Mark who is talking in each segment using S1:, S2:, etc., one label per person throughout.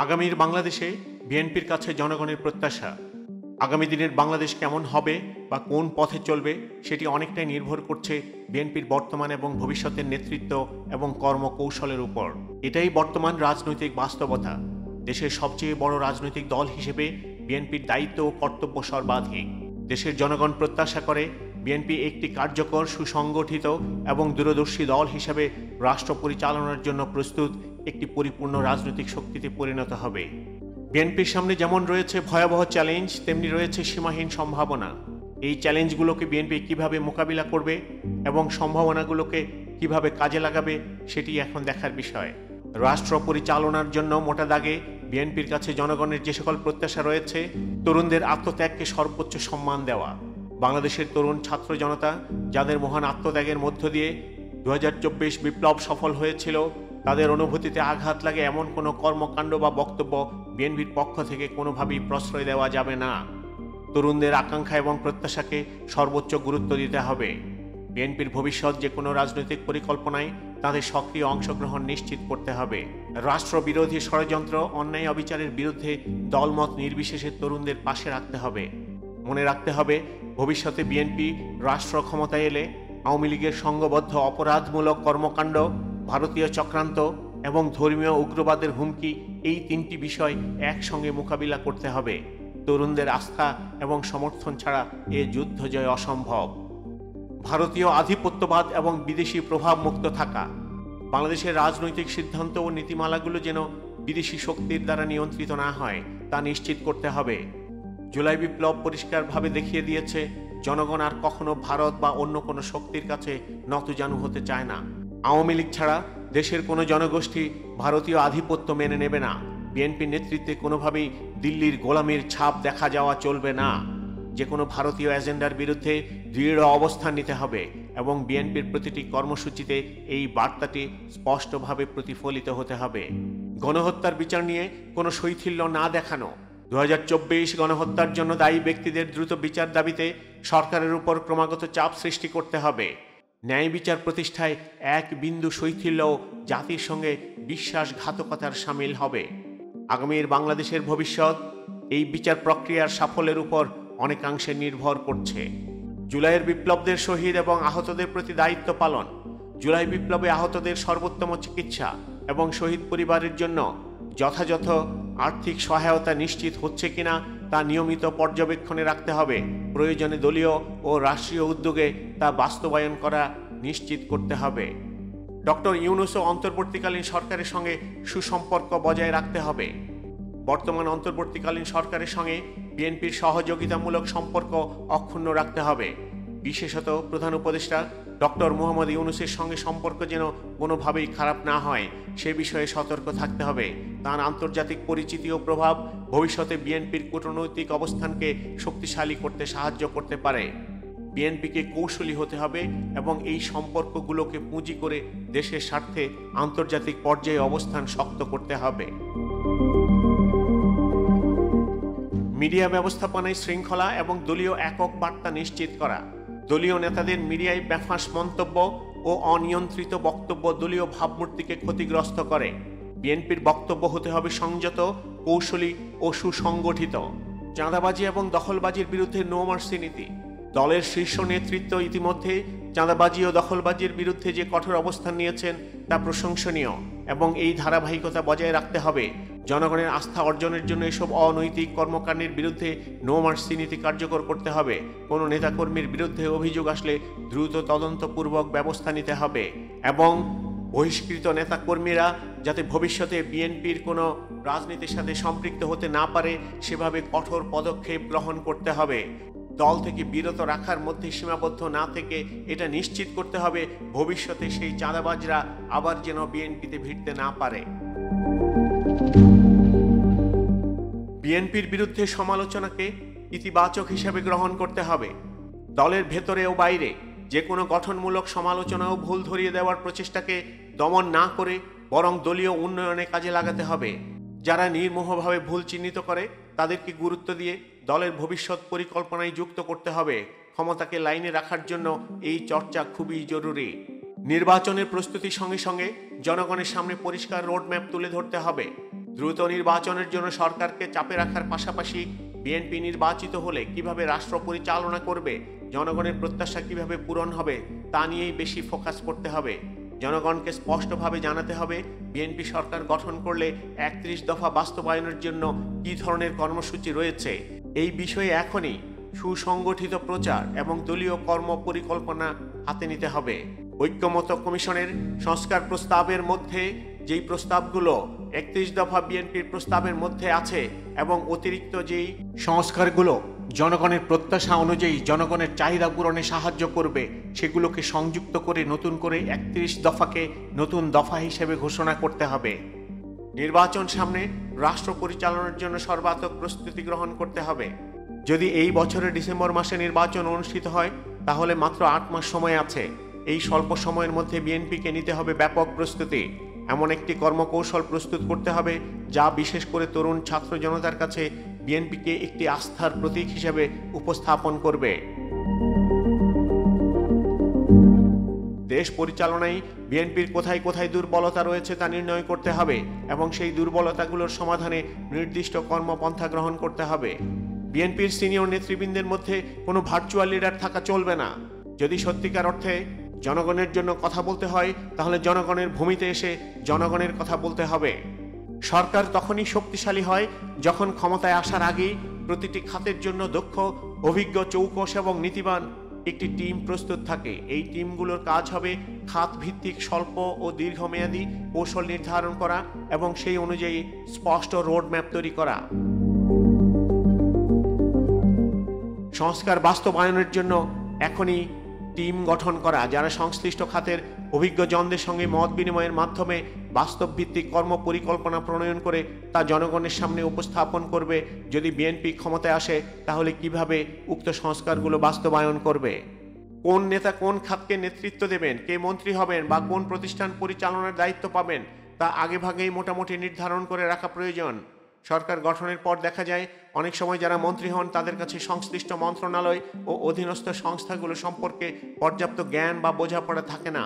S1: আগামীর বাংলাদেশে বিএনপির কাছে জনগণের প্রত্যাশা। আগামী দিনের বাংলাদেশ কেমন হবে বা কোন পথে চলবে সেটি অনেকটাই নির্ভর করছে বিএনপির বর্তমান এবং ভবিষ্যতের নেতৃত্ব এবং কর্মকৌশলের উপর। এটাই বর্তমান রাজনৈতিক বাস্তবতা। দেশের সবচেয়ে বড় রাজনৈতিক দল হিসেবে বিএনপির দায়িত্ব ও কর্তব্য সর্বাধিক। দেশের জনগণ প্রত্যাশা করে বিএনপি একটি কার্যকর, সুসংগঠিত এবং দূরদর্শী দল হিসেবে রাষ্ট্র পরিচালনার জন্য প্রস্তুত একটি পরিপূর্ণ রাজনৈতিক শক্তিতে পরিণত হবে। বিএনপির সামনে যেমন রয়েছে ভয়াবহ চ্যালেঞ্জ, তেমনি রয়েছে সীমাহীন সম্ভাবনা। এই চ্যালেঞ্জগুলোকে বিএনপি কিভাবে মোকাবিলা করবে এবং সম্ভাবনাগুলোকে কিভাবে কাজে লাগাবে সেটি এখন দেখার বিষয়। রাষ্ট্র পরিচালনার জন্য মোটা দাগে বিএনপির কাছে জনগণের যে সকল প্রত্যাশা রয়েছে: তরুণদের আত্মত্যাগকে সর্বোচ্চ সম্মান দেওয়া। বাংলাদেশের তরুণ ছাত্র জনতা যাদের মহান আত্মত্যাগের মধ্য দিয়ে 2024 বিপ্লব সফল হয়েছিল, তাদের অনুভূতিতে আঘাত লাগে এমন কোনো কর্মকাণ্ড বা বক্তব্য বিএনপির পক্ষ থেকে কোনোভাবেই প্রশ্রয় দেওয়া যাবে না। তরুণদের আকাঙ্ক্ষা এবং প্রত্যাশাকে সর্বোচ্চ গুরুত্ব দিতে হবে। বিএনপির ভবিষ্যৎ যে কোনো রাজনৈতিক পরিকল্পনায় তাদের সক্রিয় অংশগ্রহণ নিশ্চিত করতে হবে। রাষ্ট্রবিরোধী ষড়যন্ত্র, অন্যায় অবিচারের বিরুদ্ধে দলমত নির্বিশেষে তরুণদের পাশে রাখতে হবে। মনে রাখতে হবে, ভবিষ্যতে বিএনপি রাষ্ট্র ক্ষমতায় এলে আওয়ামী লীগের সংঘবদ্ধ অপরাধমূলক কর্মকাণ্ড, ভারতীয় চক্রান্ত এবং ধর্মীয় উগ্রবাদের হুমকি, এই তিনটি বিষয় একসঙ্গে মোকাবিলা করতে হবে। তরুণদের আস্থা এবং সমর্থন ছাড়া এ যুদ্ধ জয় অসম্ভব। ভারতীয় আধিপত্যবাদ এবং বিদেশি প্রভাব মুক্ত থাকা। বাংলাদেশের রাজনৈতিক সিদ্ধান্ত ও নীতিমালাগুলো যেন বিদেশি শক্তির দ্বারা নিয়ন্ত্রিত না হয়, তা নিশ্চিত করতে হবে। জুলাই বিপ্লব পরিষ্কারভাবে দেখিয়ে দিয়েছে, জনগণ আর কখনো ভারত বা অন্য কোনো শক্তির কাছে নতজানু হতে চায় না। আওয়ামী লীগ ছাড়া দেশের কোনো জনগোষ্ঠী ভারতীয় আধিপত্য মেনে নেবে না। বিএনপির নেতৃত্বে কোনোভাবেই দিল্লির গোলামির ছাপ দেখা যাওয়া চলবে না। যে কোনো ভারতীয় এজেন্ডার বিরুদ্ধে দৃঢ় অবস্থান নিতে হবে এবং বিএনপির প্রতিটি কর্মসূচিতে এই বার্তাটি স্পষ্টভাবে প্রতিফলিত হতে হবে। গণহত্যার বিচার নিয়ে কোনো শৈথিল্য না দেখানো। 2024 গণহত্যার জন্য দায়ী ব্যক্তিদের দ্রুত বিচার দাবিতে সরকারের উপর ক্রমাগত চাপ সৃষ্টি করতে হবে। ন্যায় বিচার প্রতিষ্ঠায় এক বিন্দু শৈথিল্য জাতির সঙ্গে বিশ্বাসঘাতকতার সামিল হবে। আগামীর বাংলাদেশের ভবিষ্যৎ এই বিচার প্রক্রিয়ার সাফল্যের উপর অনেকাংশে নির্ভর করছে। জুলাইয়ের বিপ্লবদের শহীদ এবং আহতদের প্রতি দায়িত্ব পালন। জুলাই বিপ্লবে আহতদের সর্বোত্তম চিকিৎসা এবং শহীদ পরিবারের জন্য যথাযথ আর্থিক সহায়তা নিশ্চিত হচ্ছে কিনা তা নিয়মিত পর্যবেক্ষণে রাখতে হবে। প্রয়োজনে দলীয় ও রাষ্ট্রীয় উদ্যোগে তা বাস্তবায়ন করা নিশ্চিত করতে হবে। ডক্টর ইউনূস ও অন্তর্বর্তীকালীন সরকারের সঙ্গে সুসম্পর্ক বজায় রাখতে হবে। বর্তমান অন্তর্বর্তীকালীন সরকারের সঙ্গে বিএনপির সহযোগিতামূলক সম্পর্ক অক্ষুণ্ণ রাখতে হবে। বিশেষত প্রধান উপদেষ্টা ডক্টর মোহাম্মদ ইউনূসের সঙ্গে সম্পর্ক যেন কোনোভাবেই খারাপ না হয় সে বিষয়ে সতর্ক থাকতে হবে। তার আন্তর্জাতিক পরিচিতি ও প্রভাব ভবিষ্যতে বিএনপির কূটনৈতিক অবস্থানকে শক্তিশালী করতে সাহায্য করতে পারে। বিএনপিকে কৌশলী হতে হবে এবং এই সম্পর্কগুলোকে পুঁজি করে দেশের স্বার্থে আন্তর্জাতিক পর্যায়ে অবস্থান শক্ত করতে হবে। মিডিয়া ব্যবস্থাপনায় শৃঙ্খলা এবং দলীয় একক বার্তা নিশ্চিত করা। দলীয় নেতাদের মিডিয়ায় বেফাঁস মন্তব্য ও অনিয়ন্ত্রিত বক্তব্য দলীয় ভাবমূর্তিকে ক্ষতিগ্রস্ত করে। বিএনপির বক্তব্য হতে হবে সংযত, কৌশলী ও সুসংগঠিত। চাঁদাবাজি এবং দখলবাজির বিরুদ্ধে নো মার্সি নীতি। দলের শীর্ষ নেতৃত্ব ইতিমধ্যে চাঁদাবাজি ও দখলবাজির বিরুদ্ধে যে কঠোর অবস্থান নিয়েছেন তা প্রশংসনীয় এবং এই ধারাবাহিকতা বজায় রাখতে হবে। জনগণের আস্থা অর্জনের জন্য এসব অনৈতিক কর্মকাণ্ডের বিরুদ্ধে নো মার্সি নীতি কার্যকর করতে হবে। কোনো নেতাকর্মীর বিরুদ্ধে অভিযোগ আসলে দ্রুত তদন্তপূর্বক ব্যবস্থা নিতে হবে এবং বহিষ্কৃত নেতাকর্মীরা যাতে ভবিষ্যতে বিএনপির কোনো রাজনীতির সাথে সম্পৃক্ত হতে না পারে সেভাবে কঠোর পদক্ষেপ গ্রহণ করতে হবে। দল থেকে বিরত রাখার মধ্যে সীমাবদ্ধ না থেকে এটা নিশ্চিত করতে হবে ভবিষ্যতে সেই চাঁদাবাজরা আবার যেন বিএনপিতে ভিড়তে না পারে। বিএনপির বিরুদ্ধে সমালোচনাকে ইতিবাচক হিসেবে গ্রহণ করতে হবে। দলের ভেতরে ও বাইরে যে কোনো গঠনমূলক সমালোচনা ও ভুল ধরিয়ে দেওয়ার প্রচেষ্টাকে দমন না করে বরং দলীয় উন্নয়নে কাজে লাগাতে হবে। যারা নির্মোহভাবে ভুল চিহ্নিত করে তাদেরকে গুরুত্ব দিয়ে দলের ভবিষ্যৎ পরিকল্পনায় যুক্ত করতে হবে। ক্ষমতাকে লাইনে রাখার জন্য এই চর্চা খুবই জরুরি। নির্বাচনের প্রস্তুতির সঙ্গে সঙ্গে জনগণের সামনে পরিষ্কার রোডম্যাপ তুলে ধরতে হবে। দ্রুত নির্বাচনের জন্য সরকারকে চাপে রাখার পাশাপাশি বিএনপি নির্বাচিত হলে কিভাবে রাষ্ট্র পরিচালনা করবে, জনগণের প্রত্যাশা কিভাবে পূরণ হবে তা নিয়েই বেশি ফোকাস করতে হবে। জনগণকে স্পষ্টভাবে জানাতে হবে বিএনপি সরকার গঠন করলে ৩১ দফা বাস্তবায়নের জন্য কী ধরনের কর্মসূচি রয়েছে। এই বিষয়ে এখনই সুসংগঠিত প্রচার এবং দলীয় কর্ম পরিকল্পনা হাতে নিতে হবে। ঐক্যমত্য কমিশনের সংস্কার প্রস্তাবের মধ্যে যেই প্রস্তাবগুলো ৩১ দফা বিএনপির প্রস্তাবের মধ্যে আছে এবং অতিরিক্ত যেই সংস্কারগুলো জনগণের প্রত্যাশা অনুযায়ী জনগণের চাহিদা পূরণে সাহায্য করবে, সেগুলোকে সংযুক্ত করে নতুন করে ৩১ দফাকে নতুন দফা হিসেবে ঘোষণা করতে হবে। নির্বাচন সামনে, রাষ্ট্র পরিচালনার জন্য সর্বাত্মক প্রস্তুতি গ্রহণ করতে হবে। যদি এই বছরের ডিসেম্বর মাসে নির্বাচন অনুষ্ঠিত হয় তাহলে মাত্র ৮ মাস সময় আছে। এই স্বল্প সময়ের মধ্যে বিএনপিকে নিতে হবে ব্যাপক প্রস্তুতি। এমন একটি কর্মকৌশল প্রস্তুত করতে হবে যা বিশেষ করে তরুণ ছাত্র জনতার কাছে বিএনপিকে একটি আস্থার প্রতীক হিসেবে উপস্থাপন করবে। দেশ পরিচালনায় বিএনপির কোথায় কোথায় দুর্বলতা রয়েছে তা নির্ণয় করতে হবে এবং সেই দুর্বলতাগুলোর সমাধানে নির্দিষ্ট কর্মপন্থা গ্রহণ করতে হবে। বিএনপির সিনিয়র নেতৃবৃন্দের মধ্যে কোনো ভার্চুয়াল লিডার থাকা চলবে না। যদি সত্যিকার অর্থে জনগণের জন্য কথা বলতে হয় তাহলে জনগণের ভূমিতে এসে জনগণের কথা বলতে হবে। সরকার তখনই শক্তিশালী হয় যখন ক্ষমতায় আসার আগেই প্রতিটি খাতের জন্য দক্ষ, অভিজ্ঞ, চৌকস এবং নীতিবান একটি টিম প্রস্তুত থাকে। এই টিমগুলোর কাজ হবে খাত ভিত্তিক স্বল্প ও দীর্ঘমেয়াদী কৌশল নির্ধারণ করা এবং সেই অনুযায়ী স্পষ্ট রোডম্যাপ তৈরি করা। সংস্কার বাস্তবায়নের জন্য এখনই টিম গঠন করা, যারা সংশ্লিষ্ট খাতের অভিজ্ঞজনদের সঙ্গে মত বিনিময়ের মাধ্যমে বাস্তব ভিত্তিক কর্ম পরিকল্পনা প্রণয়ন করে তা জনগণের সামনে উপস্থাপন করবে। যদি বিএনপি ক্ষমতায় আসে তাহলে কিভাবে উক্ত সংস্কারগুলো বাস্তবায়ন করবে, কোন নেতা কোন খাতকে নেতৃত্ব দেবেন, কে মন্ত্রী হবেন বা কোন প্রতিষ্ঠান পরিচালনার দায়িত্ব পাবেন তা আগেভাগেই মোটামুটি নির্ধারণ করে রাখা প্রয়োজন। সরকার গঠনের পর দেখা যায় অনেক সময় যারা মন্ত্রী হন তাদের কাছে সংশ্লিষ্ট মন্ত্রণালয় ও অধীনস্থ সংস্থাগুলো সম্পর্কে পর্যাপ্ত জ্ঞান বা বোঝাপড়া থাকে না।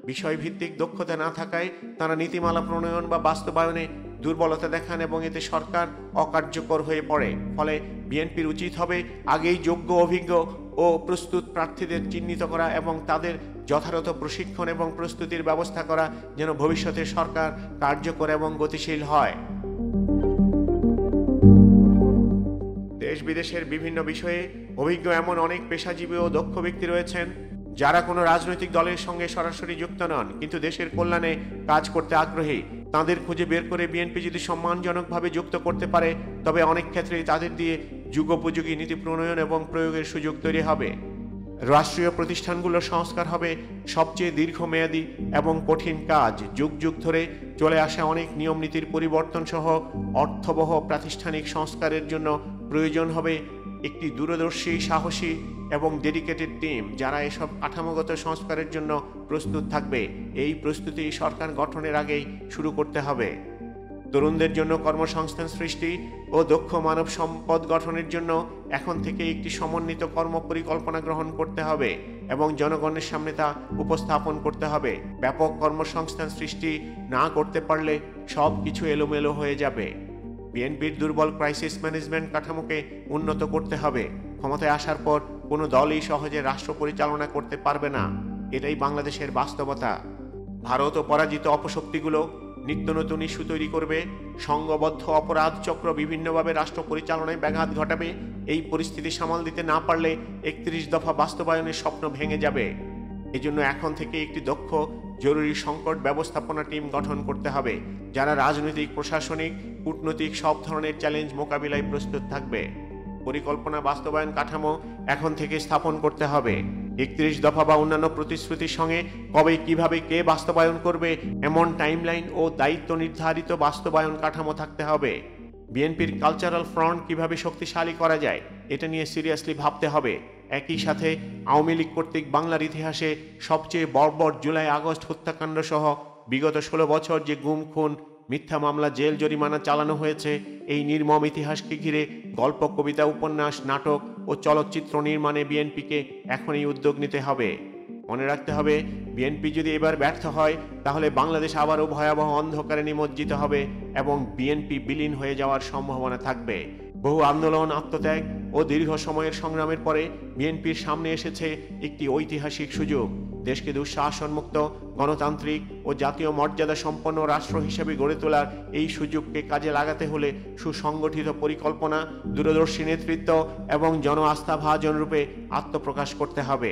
S1: বিষয়ভিত্তিক দক্ষতা না থাকায় তারা নীতিমালা প্রণয়ন বা বাস্তবায়নে দুর্বলতা দেখান এবং এতে সরকার অকার্যকর হয়ে পড়ে। ফলে বিএনপির উচিত হবে আগেই যোগ্য, অভিজ্ঞ ও প্রস্তুত প্রার্থীদের চিহ্নিত করা এবং তাদের যথাযথ প্রশিক্ষণ এবং প্রস্তুতির ব্যবস্থা করা, যেন ভবিষ্যতে সরকার কার্যকর এবং গতিশীল হয়। দেশ বিদেশের বিভিন্ন বিষয়ে অভিজ্ঞ এমন অনেক পেশাজীবী ও দক্ষ ব্যক্তি রয়েছেন যারা কোনো রাজনৈতিক দলের সঙ্গে সরাসরি যুক্ত নন কিন্তু দেশের কল্যাণে কাজ করতে আগ্রহী। তাদের খুঁজে বের করে বিএনপি যদি সম্মানজনকভাবে যুক্ত করতে পারে তবে অনেক ক্ষেত্রেই তাদের দিয়ে যুগোপযোগী নীতি প্রণয়ন এবং প্রয়োগের সুযোগ তৈরি হবে। রাষ্ট্রীয় প্রতিষ্ঠানগুলোর সংস্কার হবে সবচেয়ে দীর্ঘমেয়াদী এবং কঠিন কাজ। যুগ যুগ ধরে চলে আসা অনেক নিয়ম নীতির পরিবর্তন সহ অর্থবহ প্রাতিষ্ঠানিক সংস্কারের জন্য প্রয়োজন হবে একটি দূরদর্শী, সাহসী এবং ডেডিকেটেড টিম যারা এসব কাঠামোগত সংস্কারের জন্য প্রস্তুত থাকবে। এই প্রস্তুতি সরকার গঠনের আগেই শুরু করতে হবে। তরুণদের জন্য কর্মসংস্থান সৃষ্টি ও দক্ষ মানব সম্পদ গঠনের জন্য এখন থেকে একটি সমন্বিত কর্ম পরিকল্পনা গ্রহণ করতে হবে এবং জনগণের সামনে তা উপস্থাপন করতে হবে। ব্যাপক কর্মসংস্থান সৃষ্টি না করতে পারলে সব কিছু এলোমেলো হয়ে যাবে। বিএনপির দুর্বল ক্রাইসিস ম্যানেজমেন্ট কাঠামোকে উন্নত করতে হবে। ক্ষমতায় আসার পর কোনো দলই সহজে রাষ্ট্র পরিচালনা করতে পারবে না, এটাই বাংলাদেশের বাস্তবতা। ভারত ও পরাজিত অপশক্তিগুলো নিত্য নতুন ইস্যু তৈরি করবে, সংঘবদ্ধ অপরাধ চক্র বিভিন্নভাবে রাষ্ট্র পরিচালনায় ব্যাঘাত ঘটাবে। এই পরিস্থিতি সামাল দিতে না পারলে ৩১ দফা বাস্তবায়নের স্বপ্ন ভেঙে যাবে। এজন্য এখন থেকে একটি দক্ষ জরুরি সংকট ব্যবস্থাপনা টিম গঠন করতে হবে যারা রাজনৈতিক, প্রশাসনিক, কূটনৈতিক সব ধরনের চ্যালেঞ্জ মোকাবিলায় প্রস্তুত থাকবে। পরিকল্পনা বাস্তবায়ন কাঠামো এখন থেকে স্থাপন করতে হবে। ৩১ দফা বা অন্যান্য প্রতিশ্রুতির সঙ্গে কবে, কিভাবে, কে বাস্তবায়ন করবে এমন টাইমলাইন ও দায়িত্ব নির্ধারিত বাস্তবায়ন কাঠামো থাকতে হবে। বিএনপির কালচারাল ফ্রন্ট কিভাবে শক্তিশালী করা যায় এটা নিয়ে সিরিয়াসলি ভাবতে হবে। একই সাথে আওয়ামী লীগ কর্তৃক বাংলার ইতিহাসে সবচেয়ে বর্বর জুলাই আগস্ট হত্যাকাণ্ড সহ বিগত ১৬ বছর যে গুম, খুন, মিথ্যা মামলা, জেল জরিমানা চালানো হয়েছে, এই নির্মম ইতিহাসকে ঘিরে গল্প, কবিতা, উপন্যাস, নাটক ও চলচ্চিত্র নির্মাণে বিএনপিকে এখনই উদ্যোগ নিতে হবে। মনে রাখতে হবে বিএনপি যদি এবার ব্যর্থ হয় তাহলে বাংলাদেশ আবারও ভয়াবহ অন্ধকারে নিমজ্জিত হবে এবং বিএনপি বিলীন হয়ে যাওয়ার সম্ভাবনা থাকবে। বহু আন্দোলন, আত্মত্যাগ ও দীর্ঘ সময়ের সংগ্রামের পরে বিএনপির সামনে এসেছে একটি ঐতিহাসিক সুযোগ। দেশকে দুঃশাসনমুক্ত, গণতান্ত্রিক ও জাতীয় মর্যাদা সম্পন্ন রাষ্ট্র হিসেবে গড়ে তোলার এই সুযোগকে কাজে লাগাতে হলে সুসংগঠিত পরিকল্পনা, দূরদর্শী নেতৃত্ব এবং জন আস্থাভাজন রূপে আত্মপ্রকাশ করতে হবে।